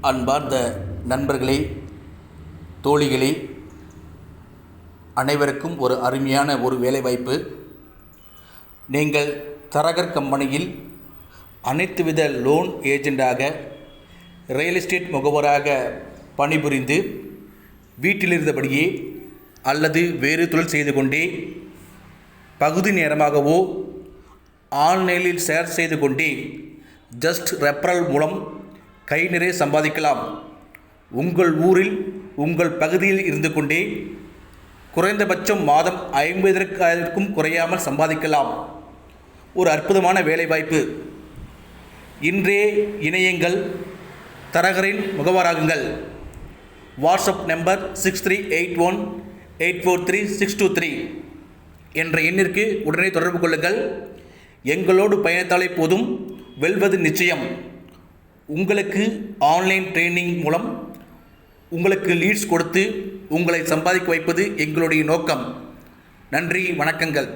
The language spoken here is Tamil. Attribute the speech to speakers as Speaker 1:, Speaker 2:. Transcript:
Speaker 1: அன்பார்ந்த நண்பர்களே, தோழிகளே, அனைவருக்கும் ஒரு அருமையான ஒரு வேலைவாய்ப்பு. நீங்கள் தரகர் கம்பெனியில் அனைத்து வித லோன் ஏஜெண்டாக, ரியல் எஸ்டேட் முகவராக பணிபுரிந்து வீட்டிலிருந்தபடியே அல்லது வேறு தொழில் செய்து கொண்டே பகுதி நேரமாகவோ ஆன்லைனில் ஷேர் செய்து கொண்டே ஜஸ்ட் ரெஃபரல் மூலம் கை நிறைய சம்பாதிக்கலாம். உங்கள் ஊரில் உங்கள் பகுதியில் இருந்து கொண்டே குறைந்தபட்சம் மாதம் 50,000க்கும் குறையாமல் சம்பாதிக்கலாம். ஒரு அற்புதமான வேலைவாய்ப்பு. இன்றே இணையங்கள், தரகரின் முகவராகுங்கள். வாட்ஸ்அப் நம்பர் 6381843623 என்ற எண்ணிற்கு உடனே தொடர்பு கொள்ளுங்கள். எங்களோடு பயணித்தாலே போதும், வெல்வது நிச்சயம். உங்களுக்கு ஆன்லைன் ட்ரைனிங் மூலம் உங்களுக்கு லீட்ஸ் கொடுத்து உங்களை சம்பாதிக்க வைப்பது எங்களுடைய நோக்கம். நன்றி, வணக்கங்கள்.